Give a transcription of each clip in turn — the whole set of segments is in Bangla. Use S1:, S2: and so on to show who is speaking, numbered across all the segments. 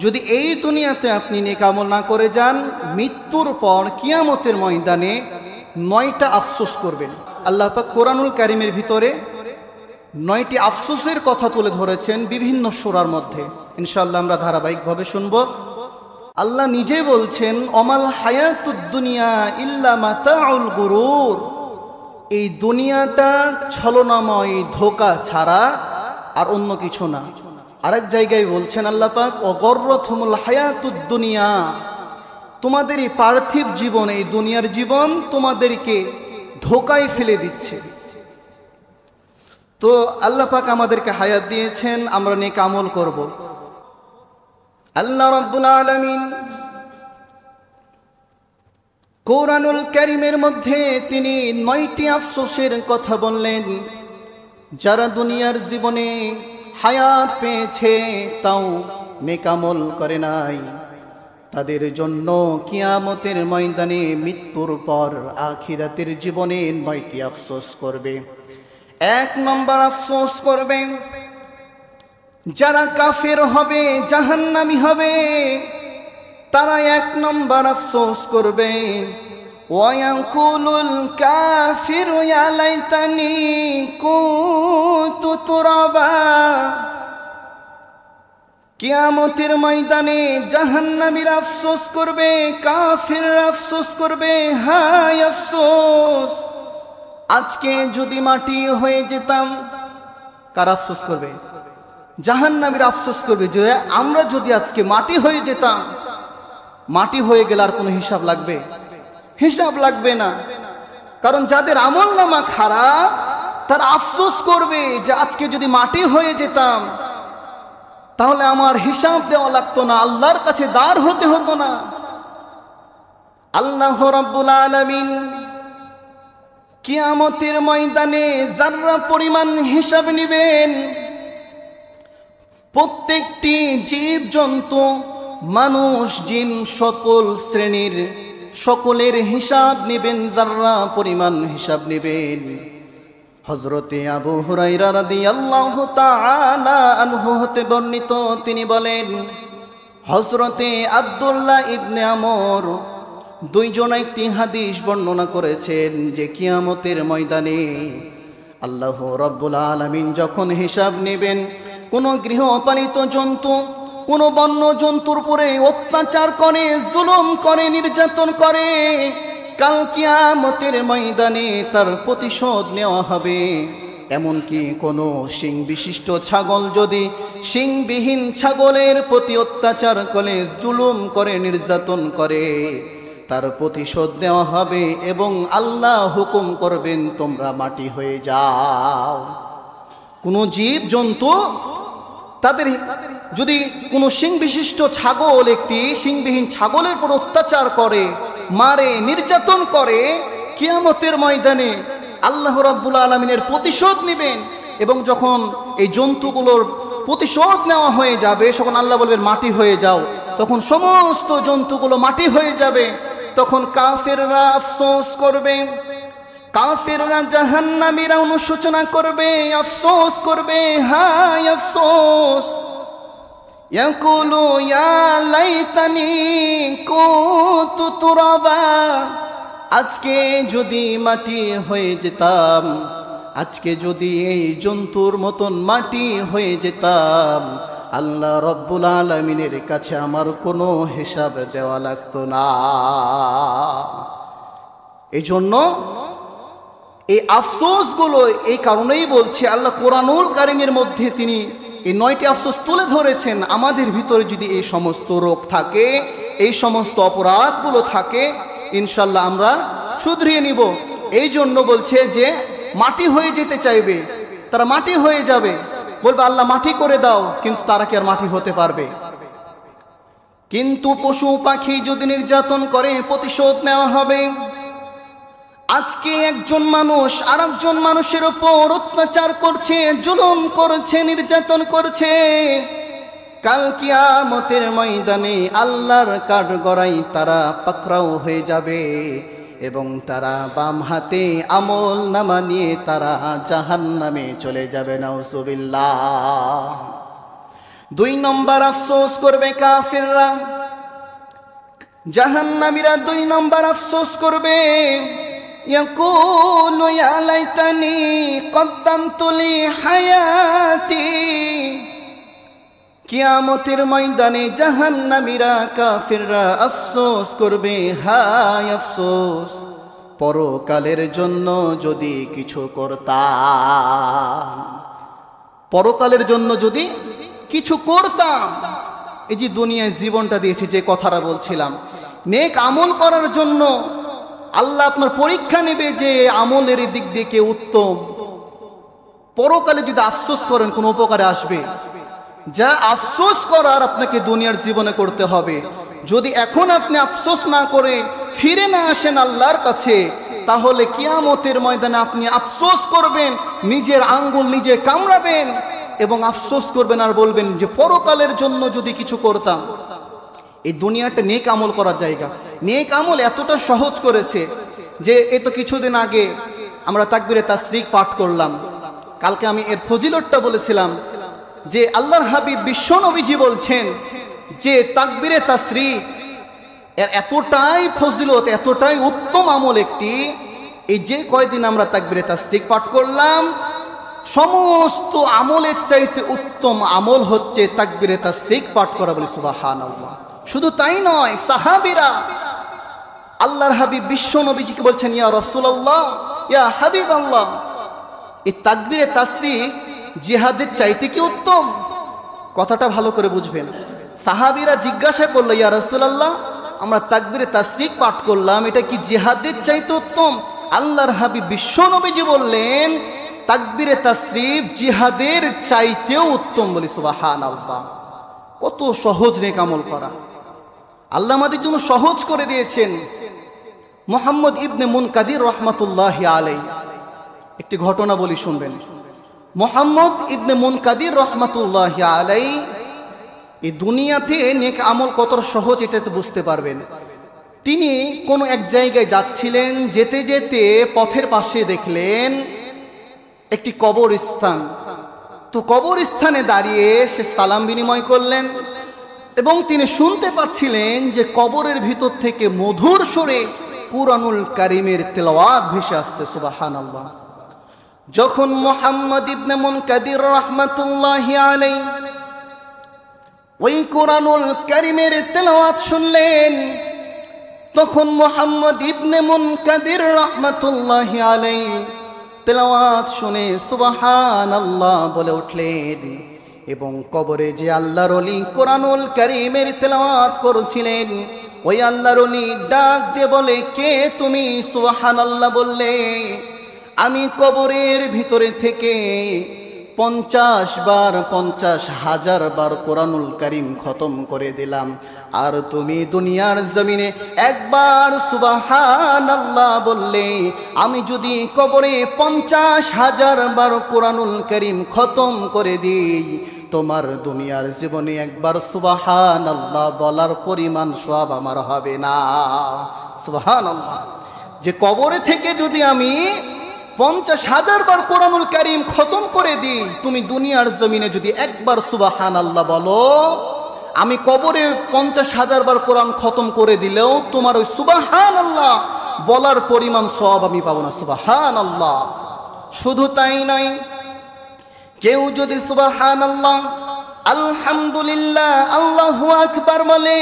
S1: যদি এই দুনিয়াতে আপনি নেক আমল না করে যান, মৃত্যুর পর কিয়ামতের ময়দানে 9টা আফসোস করবেন। আল্লাহ পাক কোরআনুল কারীমের ভিতরে 9টি আফসোসের কথা তুলে ধরেছেন বিভিন্ন সূরার মধ্যে। ইনশাআল্লাহ আমরা ধারাবাহিকভাবে শুনব। আল্লাহ নিজে বলছেন, অমাল হায়াতুদ দুনিয়া ইল্লা মাতাউল গুরুর, এই দুনিয়াটা ছলনাময় ধোঁকা ছাড়া আর অন্য কিছু না। আরেক জায়গায় বলছেন আল্লাহ পাক, অগররতুমুল হায়াতুদ দুনিয়া, তোমাদের এই পার্থিব জীবন, এই দুনিয়ার জীবন তোমাদেরকে ধোঁকায় ফেলে দিচ্ছে। তো আল্লাহ পাক আমাদেরকে হায়াত দিয়েছেন, আমরা নেক আমল করব। আল্লাহ রাব্বুল আলামিন কোরআনুল কারীমের মধ্যে তিনি 9টি আফসোসের কথা বললেন। যারা দুনিয়ার জীবনে হায়াত পেয়েছে তাও নেক আমল করে নাই, তাদের জন্য কিয়ামতের ময়দানে মৃত্যুর পর আখিরাতের জীবনে 9টি আফসোস করবে। 1 নম্বর আফসোস করবে যারা কাফের হবে, জাহান্নামী হবে, তারা 1 নম্বর আফসোস করবে, ওয়ায়াকুলুল কাফিরু ইয়া লাইতানি কুনতু তুরাবা। কিয়ামতের ময়দানে জাহান্নামীরা আফসোস করবে, কাফিররা আফসোস করবে, হায় আফসোস, আজকে যদি মাটি হয়ে যেতাম। কারা আফসোস করবে? জাহান্নামীরা আফসোস করবে যে আমরা যদি আজকে মাটি হয়ে যেতাম। মাটি হয়ে গেলে আর কোনো হিসাব লাগবে? হিসাব লাগবে না। কারণ যাদের আমলনামা খারাপ তারা আফসোস করবে যে আজকে যদি মাটি হয়ে যেতাম তাহলে আমার হিসাব দেওয়া লাগতো না, আল্লাহর কাছে দাঁড় হতে হতো না। আল্লাহ রাব্বুল আলামিন কিয়ামতের ময়দানে যাররা পরিমাণ হিসাব নেবেন। প্রত্যেকটি জীব জন্তু, মানুষ, জিন, সকল শ্রেণীর সকলের হিসাব নেবেন, যাররা পরিমাণ হিসাব নেবেন। হযরতে আবু হুরায়রা রাদিয়াল্লাহু তাআলা আনহু হতে বর্ণিত, তিনি বলেন, হযরতে আব্দুল্লাহ ইবনে আমর দুইজন একটি হাদিস বর্ণনা করেছেন যে কিয়ামতের ময়দানে আল্লাহ রাব্বুল আলামিন যখন হিসাব নেবেন, কোন গৃহপালিত জন্তু কোন বন্য জন্তুর উপরে অত্যাচার করে, জুলুম করে, নির্যাতন করে, কাল কিয়ামতের ময়দানে তার প্রতিশোধ নেওয়া হবে। এমনকি কোনো শিং বিশিষ্ট ছাগল যদি শিংবিহীন ছাগলের প্রতি অত্যাচার করে, জুলুম করে, নির্যাতন করে, তার প্রতিশোধ নেওয়া হবে এবং আল্লাহ হুকুম করবেন তোমরা মাটি হয়ে যাও। কোনো জীব জন্তু তাদের যদি কোনো শিং বিশিষ্ট ছাগল একটি শিংবিহীন ছাগলের উপর অত্যাচার করে, মারে, নির্যাতন করে, কিয়ামতের ময়দানে আল্লাহ রাব্বুল আলামিনের প্রতিশোধ নেবেন। এবং যখন এই জন্তুগুলোর প্রতিশোধ নেওয়া হয়ে যাবে, তখন আল্লাহ বলবেন মাটি হয়ে যাও, তখন সমস্ত জন্তুগুলো মাটি হয়ে যাবে। তখন কাফেররা আফসোস করবে, কাফেররা জাহান্নামীরা অনুশোচনা করবে, আফসোস করবে, হায় আফসোস, ইয়াকুলু ইয়া লাইতানি কুনতু তুরাবা, আজকে যদি মাটি হয়ে যেতাম, আজকে যদি এই জন্তুর মতন মাটি হয়ে যেতাম, আল্লাহ রাব্বুল আলামিনের কাছে আমার কোনো হিসাব দেওয়া লাগতো না। এই জন্য এই আফসোসগুলো এই কারণেই বলছে আল্লাহ কোরআনুল কারীমের মধ্যে তিনি এই 9টি আফসোস তুলে ধরেছেন। আমাদের ভিতরে যদি এই সমস্ত রোগ থাকে, এই সমস্ত অপরাধগুলো থাকে, ইনশাল্লাহ আমরা শুধরিয়ে নিব। এই জন্য বলছে যে মাটি হয়ে যেতে চাইবে, তারা মাটি হয়ে যাবে, বলবে আল্লাহ মাটি করে দাও, কিন্তু তারা কি আর মাটি হতে পারবে? কিন্তু পশু পাখি যদি নির্যাতন করে প্রতিশোধ নেওয়া হবে। আজকে একজন মানুষ আরেকজন মানুষের উপর অত্যাচার করছে, জুলুম করছে, নির্যাতন করছে, কাল কিয়ামতের ময়দানে আল্লাহর কাঠগড়ায় তারা পাকড়াও হয়ে যাবে এবং তারা বাম হাতে আমল নামা নিয়ে তারা জাহান্নামে চলে যাবে। নাউজুবিল্লাহ। দুই নম্বর আফসোস করবে কাফিররা, জাহান্নামীরা দুই নম্বর আফসোস করবে, ইয়াকুলু ইয়া লাইতানি কদ্দামতু লি হায়াতি। কিয়ামতের ময়দানে জাহান্নামীরা কাফিররা আফসোস করবে, হায় আফসোস, পরকালের জন্য যদি কিছু করতাম, পরকালের জন্য যদি কিছু করতাম। এই যে দুনিয়ায় জীবনটা দিয়েছে, যে কথাটা বলছিলাম, নেক আমল করার জন্য আল্লাহ আপনার পরীক্ষা নেবে যে আমলের দিক দিয়ে কে উত্তম। পরকালে যদি আফসোস করেন কোন উপকারে আসবে? যা আফসোস করার আপনাকে দুনিয়ার জীবনে করতে হবে। যদি এখন আপনি আফসোস না করে ফিরে না আসেন আল্লাহর কাছে, তাহলে কিয়ামতের ময়দানে আপনি আফসোস করবেন, নিজের আঙ্গুল নিজে কামড়াবেন এবং আফসোস করবেন আর বলবেন যে পরকালের জন্য যদি কিছু করতাম। এই দুনিয়াটা নেক আমল করার জায়গা। নেক আমল এতটা সহজ করেছে যে এই তো কিছুদিন আগে আমরা তাকবীরে তাসরিক পাঠ করলাম। কালকে আমি এর ফজিলতটা বলেছিলাম যে আল্লাহর হাবিব বিশ্ব নবীজি বলছেন যে তাকবীরে তাসরিক এর এতটাই ফজিলত, এতটাই উত্তম আমল একটি, এই যে কয়দিন আমরা তাকবীরে তাসরিক পাঠ করলাম, সমস্ত আমলের চাইতে উত্তম আমল হচ্ছে তাকবীরে তাসরিক পাঠ করা। বলি সুবহানাল্লাহ। শুধু তাই নয়, সাহাবীরা আল্লাহর হাবিব বিশ্ব নবীজিকে বলছেন, ইয়া রাসূলুল্লাহ, ইয়া হাবিবাল্লাহ, এই তাকবীরে তাসরিক জিহাদের চাইতে কি উত্তম? কথাটা ভালো করে বুঝবেন। সাহাবীরা জিজ্ঞাসা করলো, ইয়া রাসূলুল্লাহ, আমরা তাকবীরে তাসরিক পাঠ করলাম, এটা কি জিহাদের চাইতে উত্তম? আল্লাহর হাবিব বিশ্ব নবীজি বললেন, তাকবীরে তাসরিক জিহাদের চাইতেও উত্তম। বলি সুবহানাল্লাহ। কত সহজ নেক আমল করা আল্লাহ আমাদের জন্য সহজ করে দিয়েছেন। মুহাম্মদ ইবনে মুনকাদির রাহমাতুল্লাহি আলাইহি একটি ঘটনা বলি, শুনবেন। মুহাম্মদ ইবনে মুনকাদির রাহমাতুল্লাহি আলাইহি এই দুনিয়াতে নেক আমল কত সহজ এটা তো বুঝতে পারবেন। তিনি কোনো এক জায়গায় যাচ্ছিলেন, যেতে যেতে পথের পাশে দেখলেন একটি কবরস্থান। তো কবরস্থানে দাঁড়িয়ে সে সালাম বিনিময় করলেন এবং তিনি শুনতে পাচ্ছিলেন যে কবরের ভিতর থেকে মধুর সুরে কুরআনুল কারীমের তেলাওয়াত ভেসে আসছে। সুবহানাল্লাহ। যখন মুহাম্মদ ইবনে মুনকাদির রাহমাতুল্লাহি আলাইহি ওই কুরআনুল কারীমের তেলাওয়াত শুনলেন, তখন মুহাম্মদ ইবনে মুনকাদির রাহমাতুল্লাহি আলাইহি তেলাওয়াত শুনে সুবহানাল্লাহ বলে উঠলেন এবং কবরে যে আল্লাহর ওলি কুরআনুল কারীমের তেলাওয়াত করছিলেন, ওই আল্লাহর ওলি ডাক দিয়ে বলে, কে তুমি? সুবহানাল্লাহ বললে, আমি কবরের ভিতরে থেকে 50 বার 50,000 বার কুরআনুল কারীম খতম করে দিলাম, আর তুমি দুনিয়ার জমিনে একবার সুবহানাল্লাহ বললে, আমি যদি কবরে 50,000 বার কুরআনুল কারীম খতম করে দিই, তোমার দুনিয়ার জীবনে একবার সুবহানাল্লাহ বলার পরিমাণ সওয়াব আমার হবে না। সুবহানাল্লাহ। যে কবরে থেকে যদি আমি 50,000 বার কুরআনুল কারীম খতম করে দিই, তুমি দুনিয়ার জমিনে যদি একবার সুবহানাল্লাহ বলো, আমি কবরে 50,000 বার কোরআন খতম করে দিলেও তোমার ওই সুবহানাল্লাহ বলার পরিমাণ সওয়াব আমি পাবো না। সুবহানাল্লাহ। শুধু তাই নয়, কেউ যদি সুবহানাল্লাহ, আলহামদুলিল্লাহ, আল্লাহু আকবার বলে,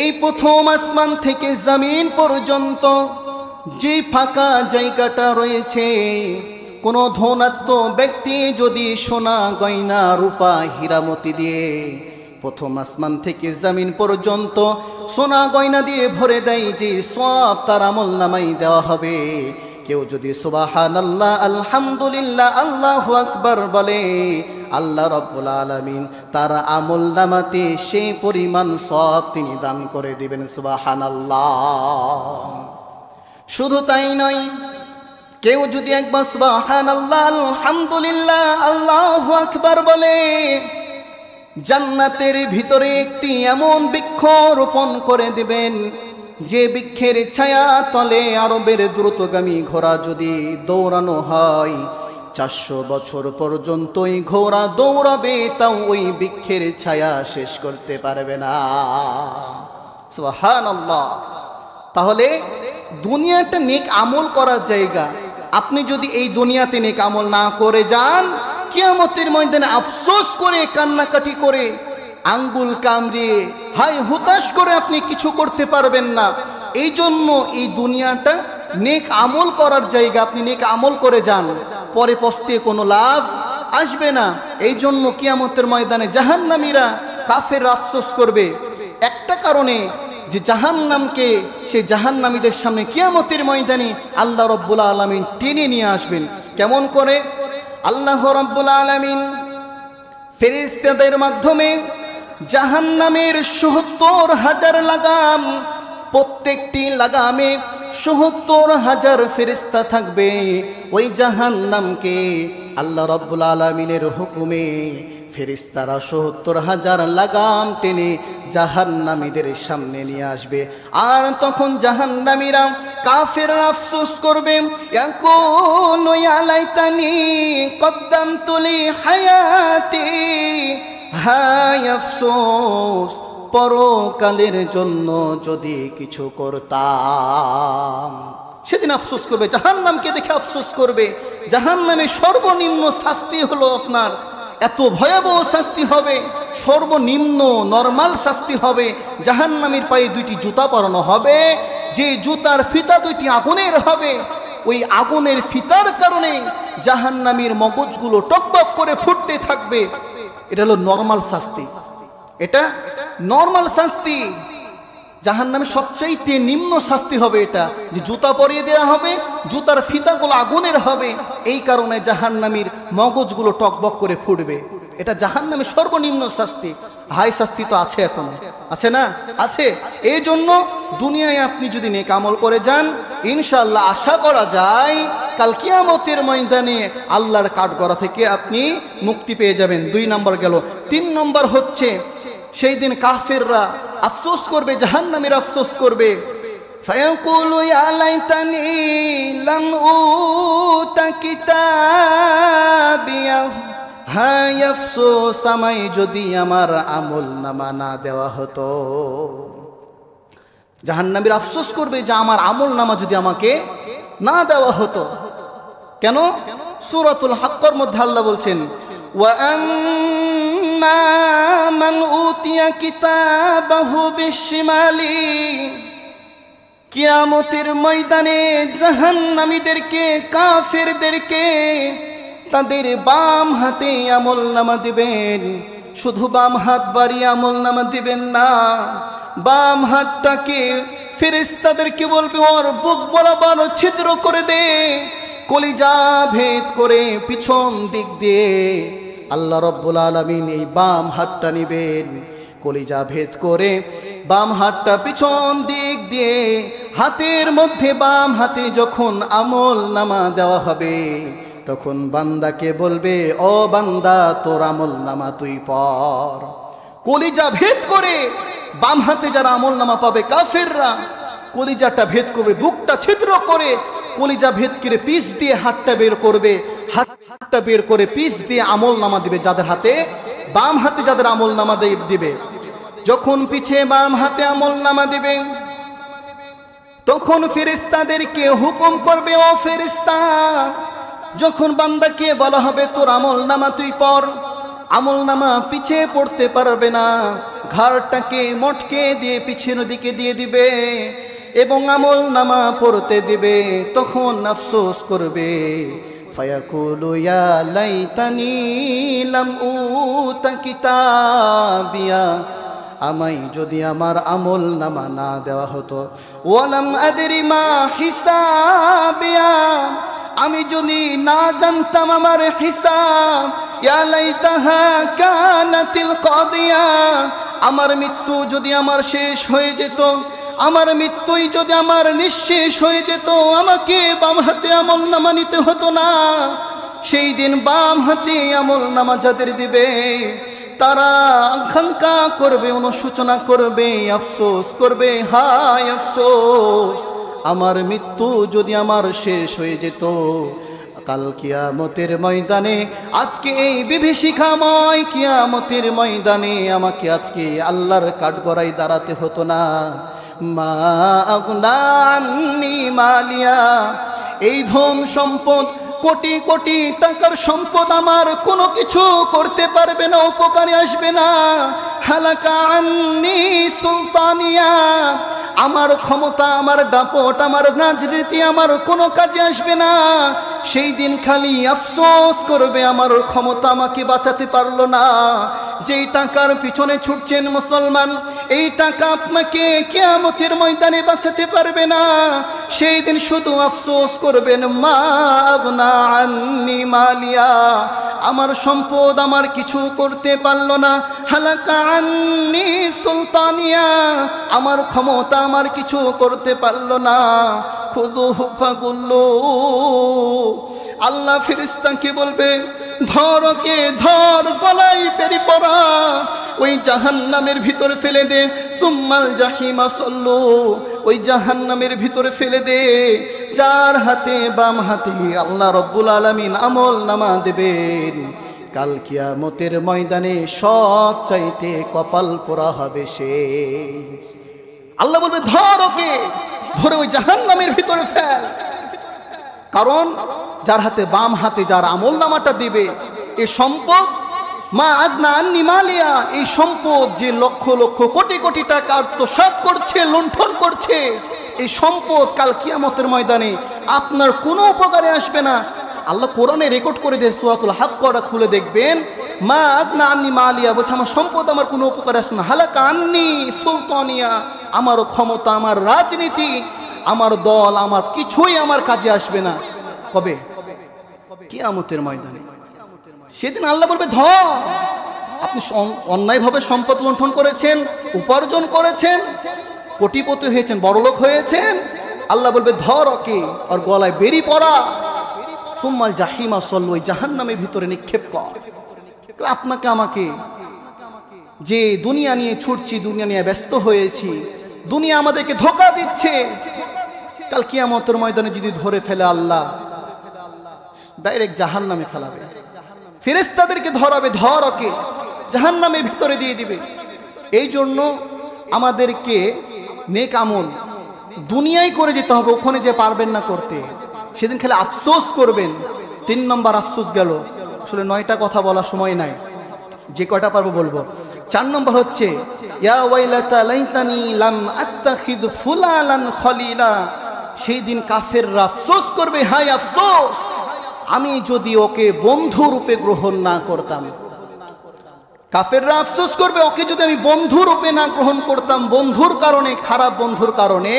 S1: এই প্রথম আসমান থেকে জমিন পর্যন্ত যে ফাঁকা জায়গাটা রয়েছে, কোনো ধনাত্ম ব্যক্তি যদি সোনা গয়না রূপা হীরামতি দিয়ে প্রথম আসমান থেকে জমিন পর্যন্ত সোনা গয়না দিয়ে ভরে দেয়, যে সওয়াব তার আমলনামায় দেওয়া হবে, কেউ যদি সুবহানাল্লাহ, আলহামদুলিল্লাহ, আল্লাহু আকবার বলে, আল্লাহ রাব্বুল আলামিন তার আমলনামাতে সেই পরিমাণ সওয়াব তিনি দান করে দিবেন। সুবহানাল্লাহ। শুধু তাই নয়, কেউ যদি একবার সুবহানাল্লাহ, আলহামদুলিল্লাহ, আল্লাহু আকবার বলে, জান্নাতের ভিতরে একটি এমন বৃক্ষ রোপণ করে দিবেন, যে বৃক্ষের ছায়া তলে আরবের দ্রুতগামী ঘোড়া যদি দৌড়ানো হয়, 400 বছর পর্যন্ত ওই ঘোড়া দৌড়াবে, তাও ওই বৃক্ষের ছায়া শেষ করতে পারবে না। সুবহানাল্লাহ। তাহলে দুনিয়াটা নেক আমল করার জায়গা। আপনি যদি এই দুনিয়াতে নেক আমল না করে যান, কিয়ামতের ময়দানে আফসোস করে, কান্নাকাটি করে, আঙ্গুল কামড়িয়ে, হায় হতাশ করে আপনি কিছু করতে পারবেন না। এই জন্য এই দুনিয়াটা নেক আমল করার জায়গা। আপনি নেক আমল করে যান, পরে পস্তিয়ে কোনো লাভ আসবে না। এই জন্য কিয়ামতের ময়দানে জাহান্নামীরা, কাফের আফসোস করবে একটা কারণে, যে জাহান্নামকে, সেই জাহান্নামীদের সামনে কিয়ামতের ময়দানে আল্লাহ রাব্বুল আলামিন টেনে নিয়ে আসবেন। কেমন করে? আল্লাহ রাব্বুল আলামিন ফেরেশতাদের মাধ্যমে জাহান্নামের ৭০,০০০ লাগাম, প্রত্যেকটি লাগামে ৭০,০০০ ফেরেশতা থাকবে। ওই জাহান্নামকে আল্লাহ রাব্বুল আলামিনের হুকুমে ফেরেশতারা ৭০,০০০ লাগাম টেনে জাহান্নামীদের সামনে নিয়ে আসবে। আর তখন জাহান্নামীরা, কাফেররা আফসোস করবে, ইয়াকুলু ইয়া লাইতানি কদ্দামতু লি হায়াতি, হায় আফসোস, পরকালের জন্য যদি কিছু করতাম। সেদিন আফসোস করবে, জাহান্নামকে দেখে আফসোস করবে। জাহান্নামের সর্বনিম্ন শাস্তি হলো আপনার, এত ভয়াবহ শাস্তি হবে, সর্বনিম্ন নরমাল শাস্তি হবে। জাহান্নামীর পায়ে 2টি জুতা পরানো হবে, যে জুতার ফিতা 2টি আগুনের হবে। ওই আগুনের ফিতার কারণে জাহান্নামীর মগজগুলো টকবক করে ফুটতে থাকবে। এটা হলো নরমাল শাস্তি, এটা নরমাল শাস্তি। জাহান্নামের সবচাইতে নিম্ন শাস্তি হবে এটা, যে জুতা পরিয়ে দেওয়া হবে, জুতার ফিতাগুলো আগুনের হবে। এই কারণে জাহান্নামীর মগজগুলো টকবক করে ফুটবে। এটা জাহান্নামের সর্বনিম্ন শাস্তি। হাই শাস্তি তো আছে, এখন আছে না? আছে। এই জন্য দুনিয়ায় আপনি যদি নেক আমল করে যান, ইনশাআল্লাহ আশা করা যায় কাল কিয়ামতের ময়দানে আল্লাহর কাঠগড়া থেকে আপনি মুক্তি পেয়ে যাবেন। 2 নম্বর গেল। 3 নম্বর হচ্ছে, সেই দিন কাফেররা আফসোস করবে, জাহান্নামীরা আফসোস করবে, ফায়াকুলু ইয়া লাইতানি লাম উতা কিতাবিয়া, হায় আফসোস, আমায় যদি আমার আমল নামা না দেওয়া হতো। জাহান্নামীরা আফসোস করবে যে আমার আমল নামা যদি আমাকে না দেওয়া হতো। কেন? সূরাতুল হাক্কর মধ্যে আল্লাহ বলছেন, ওয়া আম্মা মান উতিয়া কিতাবাহু বিশিমালি, কিয়ামতের ময়দানে জাহান্নামীদেরকে, কাফেরদেরকে তাদের বাম হাতে আমল নামা দিবেন। শুধু বাম হাত বাড়িয়ে আমল নামা দিবেন না, বাম হাতটাকে ফেরেশতাদেরকে বলবে ওর বুক বরাবর ছিদ্র করে দে, কলিজা ভেদ করে পিছন দিক দিয়ে আল্লাহ রাব্বুল আলামিন এই বাম হাতটা নিবেন, কলিজা ভেদ করে বাম হাতটা পিছন দিক দিয়ে হাতের মধ্যে, বাম হাতে যখন আমল নামা দেওয়া হবে, তখন বান্দাকে বলবে, ও বান্দা, তোর আমল নামা তুই পড়। কলিজা ভেদ করে বাম হাতে যারা আমল নামা পাবে কাফেররা, কলিজাটা ভেদ করবে, বুকটা ছিদ্র করে কলিজা ভেদ করে পিস দিয়ে হাতটা বের করবে, হাতটা বের করে পিস দিয়ে আমল নামা দিবে যাদের হাতে, বাম হাতে যাদের আমল নামা দিবে। যখন পিছে বাম হাতে আমল নামা দিবে, তখন ফেরেশতাদেরকে হুকুম করবে, ও ফেরেশতা, যখন বান্দাকে বলা হবে তোর আমল নামা তুই পড়, আমল নামা পিছে পড়তে পারবে না, ঘাড়টাকে মটকে দিয়ে পিছনের দিকে দিয়ে দিবে এবং আমল নামা পড়তে দিবে। তখন আফসোস করবে, ফায়াকুলু ইয়া লাইতানি লাম উতা কিতাবিয়া, আমায় যদি আমার আমল নামা না দেওয়া হতো, ওয়ালাম আদরি মা হিসাবিয়া, আমি যদি না জানতাম আমার হিসাব, ইয়া লাইতাহা কানাতিল কাদিয়া, আমার মৃত্যু যদি আমার শেষ হয়ে যেত, আমার মৃত্যুই যদি আমার নিঃশেষ হয়ে যেত, আমাকে বাম হাতে আমল নামা নিতে হতো না। সেই দিন বাম হাতে আমল নামা যাদের দিবে, তারা আকাঙ্ক্ষা করবে, অনুশোচনা করবে, আফসোস করবে, হায় আফসোস, আমার মৃত্যু যদি আমার শেষ হয়ে যেত, কাল কিয়ামতের ময়দানে, আজকে এই বিভীষিকাময় কিয়ামতের ময়দানে আমাকে আজকে আল্লাহর কাঠগড়ায় দাঁড়াতে হতো না। মা আগনা আন্নি মালিয়া, এই ধন সম্পদ, কোটি কোটি টাকার সম্পদ আমার কোনো কিছু করতে পারবে না, উপকারে আসবে না। হালাকা আন্নি সুলতানিয়া, আমার ক্ষমতা, আমার দাপট, আমার রাজনীতি আমার কোনো কাজে আসবে না। সেই দিন খালি আফসোস করবে আমার ক্ষমতা আমাকে বাঁচাতে পারলো না। যেই টাকার পিছনে ছুটছেন মুসলমান, এই টাকা আপনাকে কিয়ামতের ময়দানে বাঁচাতে পারবে না। সেই দিন শুধু আফসোস করবেন, মা আগনা আন্নি মালিয়া, আমার সম্পদ আমার কিছু করতে পারলো না। হালাকা আন্নি সুলতানিয়া, আমার ক্ষমতা আমার কিছু করতে পারলো না। খুযুহু ফাগুল্লু, আল্লাহ ফেরেশতাকে বলবে, ধর ওকে, ধর, গলায় বেরি পড়া, ওই জাহান্নামের ভিতরে ফেলে দে। সুম্মাল জাহিমা সল্লু, ওই জাহান্নামের ভিতরে ফেলে দে। যার হাতে, বাম হাতে আল্লাহ রব্বুল আলামিন আমল নামা দেবেন। কাল কিয়ামতের ময়দানে সব চাইতে কপাল পোড়া হবে সে। আল্লাহ বলবে, ধর ওকে, ধরে ওই জাহান্নামের ভিতরে ফেল। কারণ যার হাতে, বাম হাতে যার আমল নামাটা দিবে, এই সম্পদ, মা আদনা আন্নি মালিয়া, এই সম্পদ যে লক্ষ লক্ষ কোটি কোটি টাকা আত্মসাৎ করছে, লুণ্ঠন করছে, এই সম্পদ কাল কিয়ামতের ময়দানে আপনার কোনো উপকারে আসবে না। আল্লাহ কোরআনে রেকর্ড করে দিয়ে সূরাতুল হাক্কা খুলে দেখবেন, মা আদনা আন্নি মালিয়া বলছে, আমার সম্পদ আমার কোনো উপকারে আসবে না। হালাকা আন্নি সুলতানিয়া, আমার ক্ষমতা, আমার রাজনীতি, আমার দল, আমার কিছুই আমার কাজে আসবে না। কবে? কিয়ামতের ময়দানে। সেদিন আল্লাহ বলবে, ধর, আপনি অন্যায়ভাবে সম্পদ লুণ্ঠন করেছেন, উপার্জন করেছেন, কোটিপতি হয়েছেন, বড়লোক হয়েছেন। আল্লাহ বলবে, ধর ওকে, আর গলায় বেরি পড়া। সুম্মাল জাহিমা সল্লু, ওই জাহান্নামের ভিতরে নিক্ষেপ কর। আপনাকে আমাকে যে দুনিয়া নিয়ে ছুটছি, দুনিয়া নিয়ে ব্যস্ত হয়েছি, দুনিয়া আমাদেরকে ধোঁকা দিচ্ছে, কাল কিয়ামতের ময়দানে যদি ধরে ফেলে আল্লাহ, ডাইরেক্ট জাহান্নামে ফেলাবে। ফেরেশতাদেরকে ধরাবে, ধর ওকে, জাহান্নামের ভিতরে দিয়ে দিবে। এই জন্য আমাদেরকে নেক আমল দুনিয়ায় করে যেতে হবে, ওখানে যে পারবেন না করতে, সেদিন খালি আফসোস করবেন। 3 নম্বর আফসোস গেল, আসলে 9টা কথা বলার সময় নাই, যে কয়টা পারবো বলবো। 4 নম্বর হচ্ছে, ইয়া ওয়াইলাতা লাইতানি লাম আত্তাখিদ ফুলালান খলিলা, সেই দিন কাফেররা আফসোস করবে, হায় আফসোস, আমি যদি ওকে বন্ধু রূপে গ্রহণ না করতাম। কাফেররা আফসোস করবে, ওকে যদি আমি বন্ধু রূপে না গ্রহণ করতাম। বন্ধুর কারণে, খারাপ বন্ধুর কারণে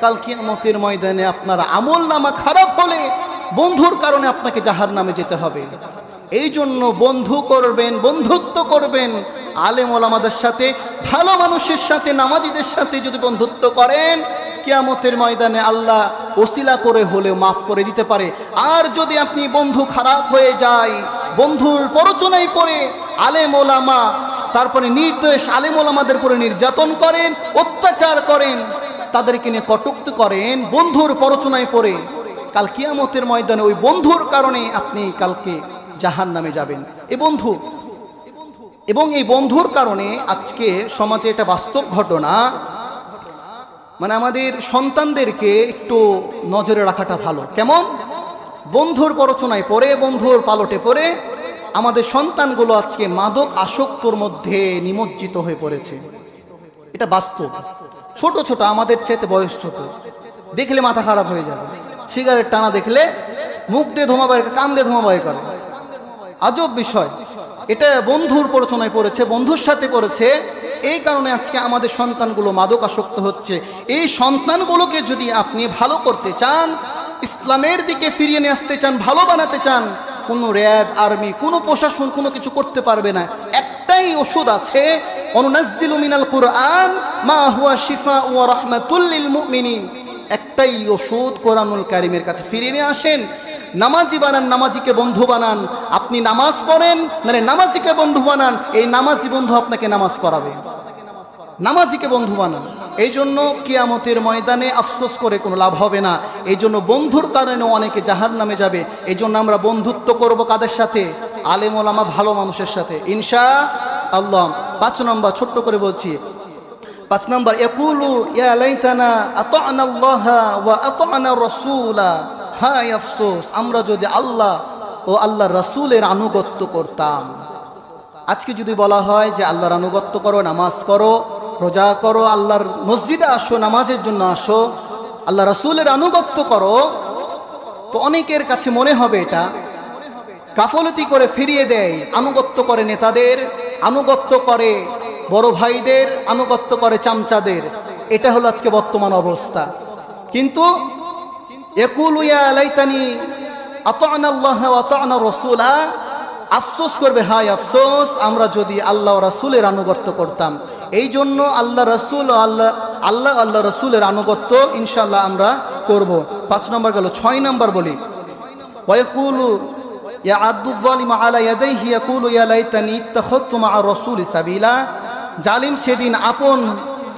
S1: কাল কিয়ামতের ময়দানে আপনার আমল নামা খারাপ হলে বন্ধুর কারণে আপনাকে জাহান্নামে যেতে হবে। এই জন্য বন্ধু করবেন, বন্ধুত্ব করবেন আলেম ওলামাদের সাথে, ভালো মানুষের সাথে, নামাজিদের সাথে যদি বন্ধুত্ব করেন, কিয়ামতের ময়দানে আল্লাহ ওসিলা করে হলেও মাফ করে দিতে পারে। আর যদি আপনি বন্ধু খারাপ হয়ে যায়, বন্ধুর প্ররোচনায় পড়ে আলেম ওলামা, তারপরে নির্দোষ আলেম ওলামাদের উপরে নির্যাতন করেন, অত্যাচার করেন, তাদেরকে নিয়ে কটূক্তি করেন, বন্ধুর প্ররোচনায় পড়ে, কাল কিয়ামতের ময়দানে ওই বন্ধুর কারণে আপনি কালকে জাহান্নামে যাবেন। এই বন্ধু, এবং এই বন্ধুর কারণে আজকে সমাজে এটা বাস্তব ঘটনা, মানে আমাদের সন্তানদেরকে একটু নজরে রাখাটা ভালো। কেমন? বন্ধুর প্ররোচনায় পড়ে, বন্ধুর পালটে পড়ে আমাদের সন্তানগুলো আজকে মাদক আসক্তর মধ্যে নিমজ্জিত হয়ে পড়েছে। এটা বাস্তব। ছোট ছোট, আমাদের চাইতে বয়স ছোট, দেখলে মাথা খারাপ হয়ে যাবে। সিগারেট টানা দেখলে মুখ দিয়ে ধোঁয়া বের, কান দিয়ে ধোঁয়া বের করে, আজব বিষয়। এটা বন্ধুর প্ররোচনায় পড়েছে, বন্ধুর সাথে পড়েছে। এই কারণে আজকে আমাদের সন্তানগুলো মাদক আসক্ত হচ্ছে। এই সন্তানগুলোকে যদি আপনি ভালো করতে চান, ইসলামের দিকে ফিরিয়ে নিয়ে আসতে চান, ভালো বানাতে চান, কোনো র্যাব, আর্মি, কোনো প্রশাসন কোনো কিছু করতে পারবে না। একটাই ওষুধ আছে, অনুনাজ্জিলু মিনাল কুরআন মা হুয়া শিফাউ ওয়া রাহমাতুল লিল মুমিনিন। একটাই ওষুধ, কোরআনুল কারীমের কাছে ফিরিয়ে নিয়ে আসেন, নামাজি বানান, নামাজিকে বন্ধু বানান। আপনি নামাজ পড়েন, মানে নামাজিকে বন্ধু বানান, এই নামাজি বন্ধু আপনাকে নামাজ পড়াবে। নামাজিকে বন্ধু বানান। এই জন্য কিয়ামতের ময়দানে আফসোস করে কোনো লাভ হবে না। এই জন্য বন্ধুর কারণে অনেকে জাহান্নামে যাবে। এই জন্য আমরা বন্ধুত্ব করব কাদের সাথে? আলেম ওলামা ভালো মানুষের সাথে ইনশাআল্লাহ। 5 নম্বর ছোট্ট করে বলছি, 5 নম্বর, ইয়াকুলু ইয়া লাইতানা আতা'না আল্লাহ ওয়া আতা'না রাসূলা। হায় আফসোস, আমরা যদি আল্লাহ ও আল্লাহর রাসূলের আনুগত্য করতাম। আজকে যদি বলা হয় যে আল্লাহর আনুগত্য করো, নামাজ করো, রোজা করো, আল্লাহর মসজিদে আসো, নামাজের জন্য আসো, আল্লাহ রাসূলের আনুগত্য করো, তো অনেকের কাছে মনে হবে এটা গাফলতি করে ফিরিয়ে দেয়। আনুগত্য করে নেতাদের, আনুগত্য করে বড় ভাইদের, আনুগত্য করে চামচাদের। এটা হলো আজকে বর্তমান অবস্থা। কিন্তু ইয়াকুলু ইয়া লাইতানি আতা'না আল্লাহ ওয়া আতা'না রাসূলা, আফসোস করবে, হায় আফসোস আমরা যদি আল্লাহ রাসূলের আনুগত্য করতাম। এই জন্য আল্লাহ রাসূল ও আল্লাহ রাসূলের আনুগত্য ইনশাআল্লাহ আমরা করব। 5 নম্বর গেল। 6 নম্বর বলি, ওয়ায়াকুলু ইয়া আদু যালিমু আলা ইয়াদাইহি ইয়াকুলু ইয়া লাইতানি ইত্তাখাযতু মা রাসূলি সাবিলা। জালিম সেদিন আপন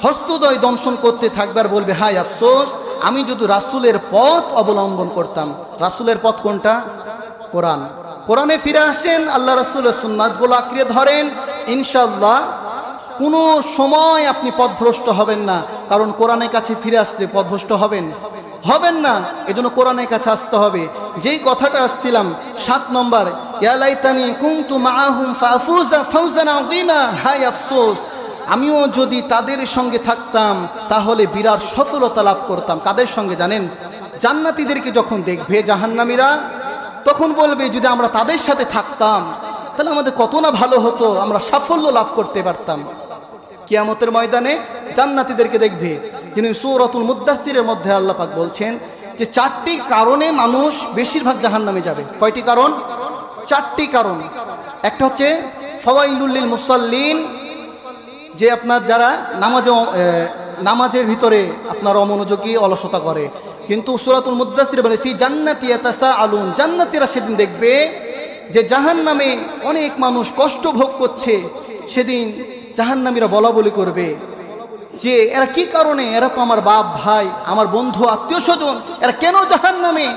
S1: হস্তদ্বয় দংশন করতে থাকবে আর বলবে, হায় আফসোস আমি যদি রাসূলের পথ অবলম্বন করতাম। রাসূলের পথ কোনটা? কোরআন। কোরআনে ফিরে আসেন, আল্লাহ রাসূলের সুন্নাতগুলো আঁকড়ে ধরেন, ইনশাআল্লাহ কোনো সময় আপনি পথভ্রষ্ট হবেন না। কারণ কোরআনের কাছে ফিরে আসছে পথভ্রষ্ট হবেন না। এজন্য কোরআনের কাছে আসতে হবে। যেই কথাটা আসছিলাম 7 নম্বর, ইয়া লাইতানি কুনতু মাআহুম ফাফুজা ফাওজান আযীমা। হায় আফসোস আমিও যদি তাদের সঙ্গে থাকতাম তাহলে বিরাট সফলতা লাভ করতাম। কাদের সঙ্গে জানেন? জান্নাতীদেরকে যখন দেখবে জাহান্নামীরা, তখন বলবে যদি আমরা তাদের সাথে থাকতাম তাহলে আমাদের কত না ভালো হতো, আমরা সাফল্য লাভ করতে পারতাম। কিয়ামতের ময়দানে জান্নাতীদেরকে দেখবে, যিনি সূরাতুল মুদ্দাসসিরের মধ্যে আল্লাহ পাক বলছেন যে 4টি কারণে মানুষ বেশিরভাগ জাহান্নামে যাবে। কয়টি কারণ? 4টি কারণ। একটা হচ্ছে ফাওয়াইলুল লিল মুসাল্লিন, যে আপনার যারা নামাজের ভিতরে আপনার অমনোযোগী অলসতা করে। কিন্তু সূরাতুল মুদ্দাসসির বলে ফি জান্নাতি ইয়াতাসাআলুন, জান্নাতীরা সেদিন দেখবে যে জাহান্নামে অনেক মানুষ কষ্ট ভোগ করছে। সেদিন জাহান্নামীরা বলা বলি করবে যে এরা কি কারণে, এরা তো আমার বাপ ভাই, আমার বন্ধু, আত্মীয় স্বজন, এরা কেন জাহান্নামে?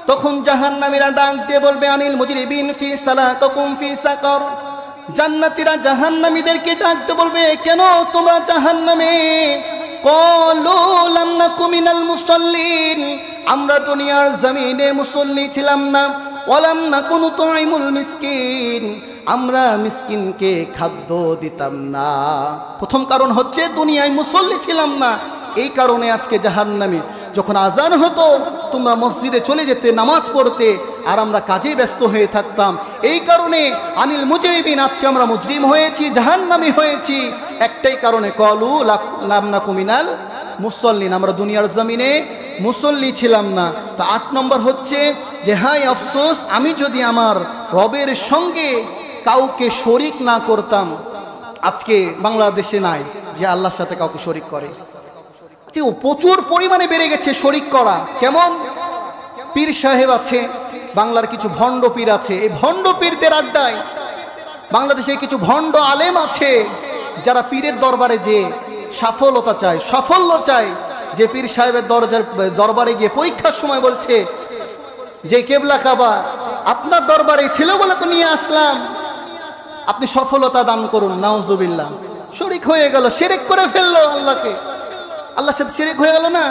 S1: তখন জাহান্নামীরা ডাক দিয়ে বলবে, আনিল মুজরিমিন ফি সালাকাকুম ফি সাকার। জান্নাতীরা জাহান্নামীদেরকে ডাকতে বলবে, কেন তোমরা জাহান্নামে? ক্বালু লাম নাকু মিনাল মুসাল্লিন, আমরা দুনিয়ার জমিনে মুসল্লি ছিলাম না। ওয়ালাম নাকু নুতঈমুল মিসকিন, আমরা মিসকিনকে খাদ্য দিতাম না। প্রথম কারণ হচ্ছে দুনিয়ায় মুসল্লি ছিলাম না, এই কারণে আজকে জাহান্নামী। যখন আজান হতো তোমরা মসজিদে চলে যেতে নামাজ পড়তে, আর আমরা কাজে ব্যস্ত হয়ে থাকতাম। এই কারণে আনিল মুজরিমিন, আজকে আমরা মুজরিম হয়েছি, জাহান্নামী হয়েছি। একটাই কারণে, ক্বালু লাম নাকু মিনাল মুসাল্লিন, আমরা দুনিয়ার জমিনে মুসল্লি ছিলাম না। তো 8 নম্বর হচ্ছে যে হায় আফসোস আমি যদি আমার রবের সঙ্গে কাউকে শরিক না করতাম। আজকে বাংলাদেশে নাই যে আল্লাহর সাথে কাউকে শরিক করে, প্রচুর পরিমাণে বেড়ে গেছে শরিক করা। কেমন? পীর সাহেব আছে, বাংলার কিছু ভণ্ড পীর আছে, এই ভণ্ড পীরদের আড্ডায় বাংলাদেশে কিছু ভণ্ড আলেম আছে যারা পীরের দরবারে যে সাফল্য চায়, যে পীর সাহেবের দরবারে গিয়ে পরীক্ষার সময় বলছে যে কেবলা কাবা আপনার দরবারে ছেলেগুলোকে নিয়ে আসলাম, আপনি সফলতা দান করুন। নাউজুবিল্লাহ, শরিক হয়ে গেল, শিরক করে ফেললো আল্লাহকে, আল্লাহর সাথে শিরক হয়ে গেল না?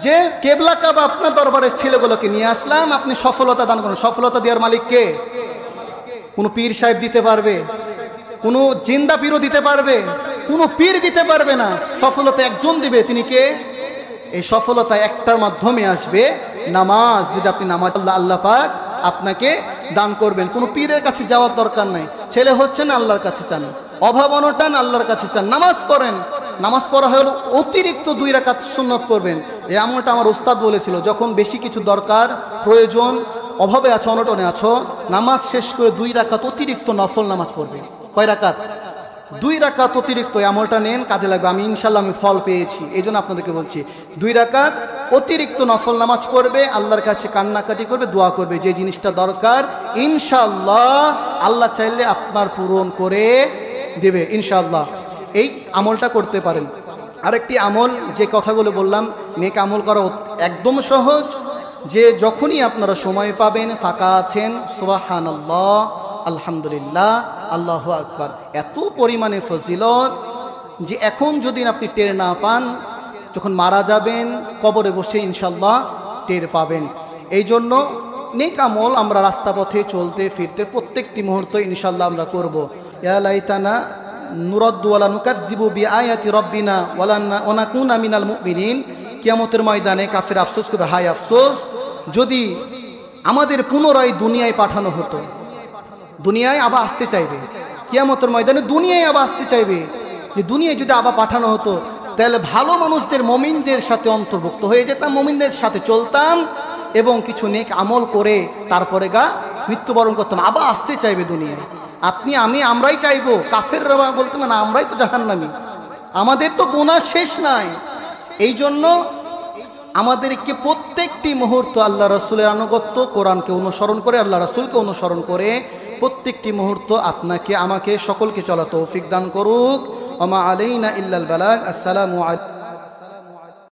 S1: যে কেবলা কাবা আপনার দরবারের ছেলেগুলোকে নিয়ে আসলাম, আপনি সফলতা দান করুন। সফলতা দেওয়ার মালিক কে? কোনো পীর সাহেব দিতে পারবে? কোনো জিন্দা পীরও দিতে পারবে? কোনো পীর দিতে পারবে না। সফলতা একজন দিবে, তিনি কে? এই সফলতা একটার মাধ্যমে আসবে, নামাজ। যদি আপনি নামাজ, আল্লাহ পাক আপনাকে দান করবেন। কোনো পীরের কাছে যাওয়ার দরকার নাই। ছেলে হচ্ছেন আল্লাহর কাছে চান, অভাব অনটন আল্লাহর কাছে চান, নামাজ পড়েন। নামাজ পড়া হলো অতিরিক্ত 2 রাকাত সুন্নত পড়বেন। এই আমলটা আমার উস্তাদ বলেছিল, যখন বেশি কিছু দরকার প্রয়োজন, অভাবে আছো, অনটনে আছো, নামাজ শেষ করে 2 রাকাত অতিরিক্ত নফল নামাজ পড়বে। কয় রাকাত? 2 রাকাত অতিরিক্ত। এই আমলটা নেন, কাজে লাগবে। আমি ইনশাল্লাহ আমি ফল পেয়েছি, এই জন্য আপনাদেরকে বলছি। 2 রাকাত অতিরিক্ত নফল নামাজ পড়বে, আল্লাহর কাছে কান্নাকাটি করবে, দোয়া করবে, যে জিনিসটা দরকার ইনশাল্লাহ আল্লাহ চাইলে আপনার পূরণ করে দেবে ইনশাল্লাহ। এই আমলটা করতে পারেন। আরেকটি আমল, যে কথাগুলো বললাম, নেক আমল করা একদম সহজ। যে যখনই আপনারা সময় পাবেন, ফাঁকা আছেন, সুবহানাল্লাহ, আলহামদুলিল্লাহ, আল্লাহু আকবার, এত পরিমাণে ফজিলত যে এখন যদি আপনি টের না পান, যখন মারা যাবেন কবরে বসে ইনশাল্লাহ টের পাবেন। এই জন্য নেক আমল আমরা রাস্তা পথে চলতে ফিরতে প্রত্যেকটি মুহূর্ত ইনশাল্লাহ আমরা করব। ইয়া লাইতানা নুরাদ্দু ওয়ালা নুকাযযিবু বিআয়াতি রাব্বিনা ওয়ালা নাকুনা মিনাল মুমিনিন। কিয়ামতের ময়দানে কাফের আফসোস করবে, হায় আফসোস, যদি আমাদের পুনরায় দুনিয়ায় পাঠানো হতো। দুনিয়ায় আবার আসতে চাইবে, কিয়ামতের ময়দানে দুনিয়ায় আবার আসতে চাইবে, যে দুনিয়ায় যদি আবার পাঠানো হতো তাহলে ভালো মানুষদের, মমিনদের সাথে অন্তর্ভুক্ত হয়ে যেতাম, মমিনদের সাথে চলতাম এবং কিছু নেক আমল করে তারপরে মৃত্যুবরণ করতাম। আবার আসতে চাইবে দুনিয়ায়। আপনি আমরাই চাইবো, কাফেররা বলতে মানে আমরাই তো জাহান্নামী, আমাদের তো গুনাহ শেষ নাই। এই জন্য আমাদেরকে প্রত্যেকটি মুহূর্ত আল্লাহ রাসূলের আনুগত্য, কোরআনকে অনুসরণ করে, আল্লাহ রাসূলকে অনুসরণ করে প্রত্যেকটি মুহূর্ত আপনাকে আমাকে সকলকে চলা তৌফিক দান করুক। ওয়া মা আলাইনা ইল্লাল বালাগ। আসসালামু আলাইকুম।